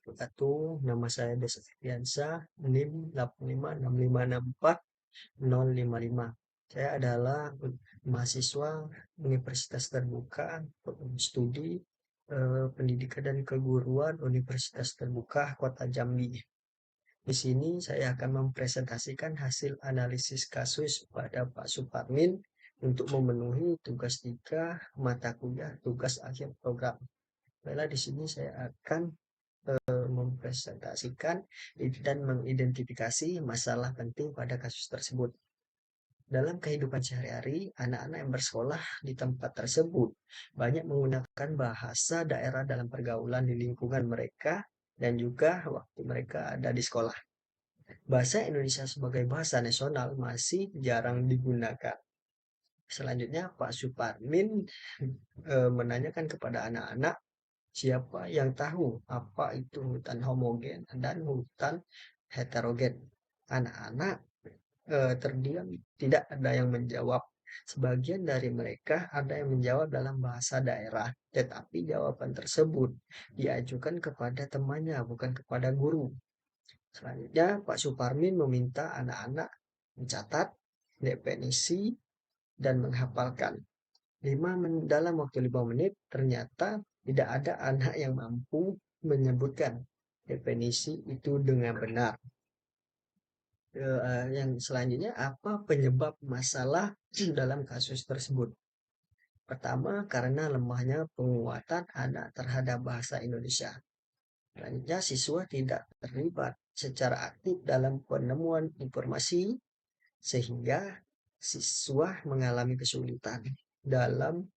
wabarakatuh. Nama saya Desa Fiansa, NIM 856564 055. Saya adalah mahasiswa Universitas Terbuka Studi Pendidikan dan Keguruan Universitas Terbuka Kota Jambi. Di sini saya akan mempresentasikan hasil analisis kasus pada Pak Suparmin untuk memenuhi tugas 3 mata kuliah tugas akhir program. Baiklah, di sini saya akan mempresentasikan dan mengidentifikasi masalah penting pada kasus tersebut. Dalam kehidupan sehari-hari, anak-anak yang bersekolah di tempat tersebut banyak menggunakan bahasa daerah dalam pergaulan di lingkungan mereka dan juga waktu mereka ada di sekolah. Bahasa Indonesia sebagai bahasa nasional masih jarang digunakan. Selanjutnya, Pak Suparmin menanyakan kepada anak-anak, siapa yang tahu apa itu hutan homogen dan hutan heterogen? Anak-anak terdiam, tidak ada yang menjawab. Sebagian dari mereka ada yang menjawab dalam bahasa daerah, tetapi jawaban tersebut diajukan kepada temannya, bukan kepada guru. Selanjutnya, Pak Suparmin meminta anak-anak mencatat definisi dan menghafalkan. Dalam waktu 5 menit, ternyata tidak ada anak yang mampu menyebutkan definisi itu dengan benar. Yang selanjutnya, apa penyebab masalah dalam kasus tersebut? Pertama, karena lemahnya penguatan anak terhadap bahasa Indonesia. Selanjutnya, siswa tidak terlibat secara aktif dalam penemuan informasi, sehingga siswa mengalami kesulitan dalam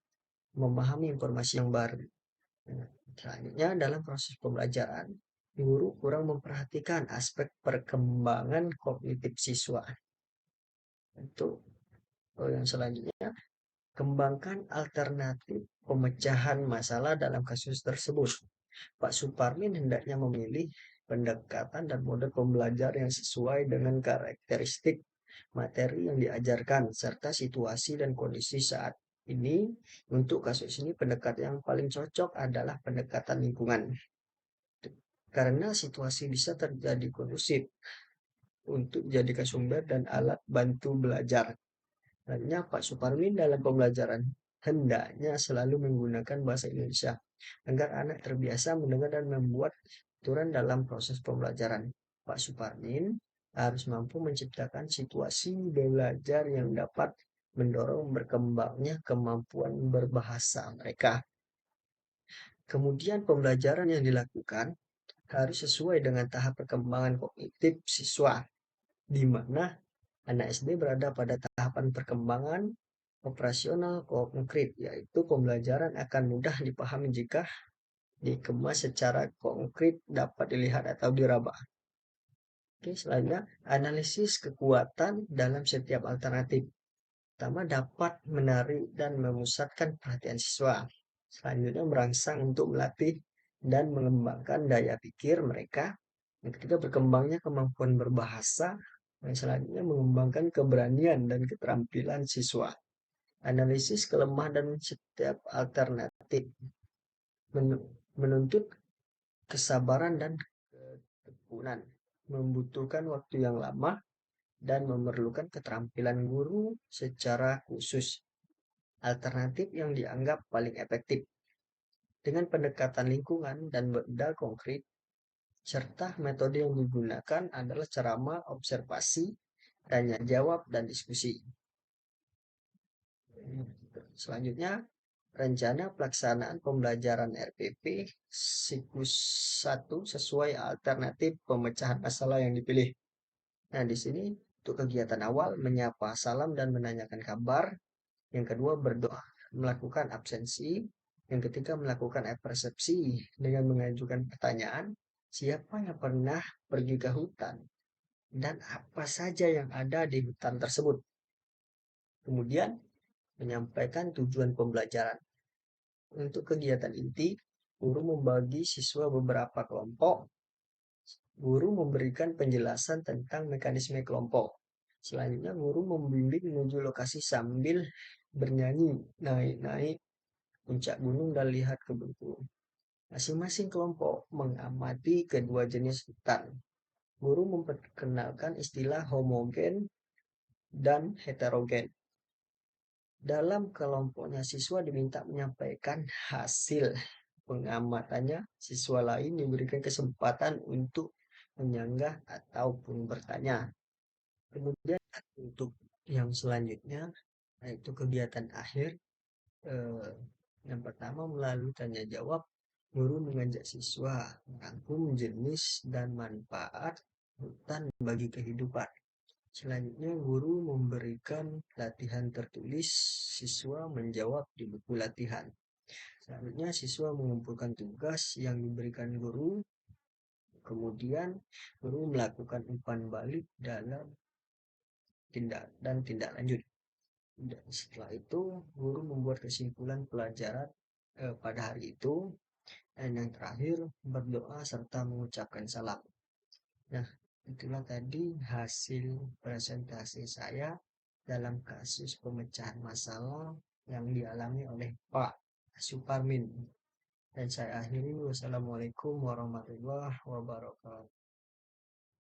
memahami informasi yang baru. Selanjutnya, dalam proses pembelajaran, guru kurang memperhatikan aspek perkembangan kognitif siswa. Untuk yang selanjutnya, kembangkan alternatif pemecahan masalah dalam kasus tersebut. Pak Suparmin hendaknya memilih pendekatan dan mode pembelajaran yang sesuai dengan karakteristik materi yang diajarkan serta situasi dan kondisi saat ini. Untuk kasus ini pendekatan yang paling cocok adalah pendekatan lingkungan, karena situasi bisa terjadi kondusif untuk dijadikan sumber dan alat bantu belajar. Selanjutnya, Pak Suparmin dalam pembelajaran hendaknya selalu menggunakan bahasa Indonesia agar anak terbiasa mendengar dan membuat aturan dalam proses pembelajaran. Pak Suparmin harus mampu menciptakan situasi belajar yang dapat mendorong berkembangnya kemampuan berbahasa mereka. Kemudian pembelajaran yang dilakukan harus sesuai dengan tahap perkembangan kognitif siswa, di mana anak SD berada pada tahapan perkembangan operasional konkret, yaitu pembelajaran akan mudah dipahami jika dikemas secara konkret, dapat dilihat atau diraba. Oke, selanjutnya analisis kekuatan dalam setiap alternatif. Pertama, dapat menarik dan memusatkan perhatian siswa. Selanjutnya, merangsang untuk melatih dan mengembangkan daya pikir mereka. Yang ketiga, berkembangnya kemampuan berbahasa. Yang selanjutnya, mengembangkan keberanian dan keterampilan siswa. Analisis kelemahan dan setiap alternatif menuntut kesabaran dan ketekunan, membutuhkan waktu yang lama, dan memerlukan keterampilan guru secara khusus. Alternatif yang dianggap paling efektif dengan pendekatan lingkungan dan benda konkret, serta metode yang digunakan adalah ceramah, observasi, tanya jawab, dan diskusi. Selanjutnya, rencana pelaksanaan pembelajaran RPP siklus 1 sesuai alternatif pemecahan masalah yang dipilih. Nah, di sini untuk kegiatan awal menyapa salam dan menanyakan kabar. Yang kedua, berdoa, melakukan absensi. Yang ketiga, melakukan persepsi dengan mengajukan pertanyaan, siapa yang pernah pergi ke hutan dan apa saja yang ada di hutan tersebut. Kemudian, menyampaikan tujuan pembelajaran. Untuk kegiatan inti, guru membagi siswa beberapa kelompok. Guru memberikan penjelasan tentang mekanisme kelompok. Selanjutnya, guru membimbing menuju lokasi sambil bernyanyi, naik-naik puncak gunung dan lihat kebun. Masing-masing kelompok mengamati kedua jenis hutan. Guru memperkenalkan istilah homogen dan heterogen. Dalam kelompoknya, siswa diminta menyampaikan hasil pengamatannya. Siswa lain diberikan kesempatan untuk menyanggah ataupun bertanya. Kemudian untuk yang selanjutnya, yaitu kegiatan akhir, eh, yang pertama melalui tanya jawab, guru mengajak siswa merangkum jenis dan manfaat hutan bagi kehidupan. Selanjutnya, guru memberikan latihan tertulis, siswa menjawab di buku latihan. Selanjutnya, siswa mengumpulkan tugas yang diberikan guru, kemudian guru melakukan umpan balik dalam tindak lanjut. Dan setelah itu, guru membuat kesimpulan pelajaran pada hari itu. Dan yang terakhir, berdoa serta mengucapkan salam. Nah, itulah tadi hasil presentasi saya dalam kasus pemecahan masalah yang dialami oleh Pak Suparmin. Dan saya akhiri, wassalamualaikum warahmatullahi wabarakatuh.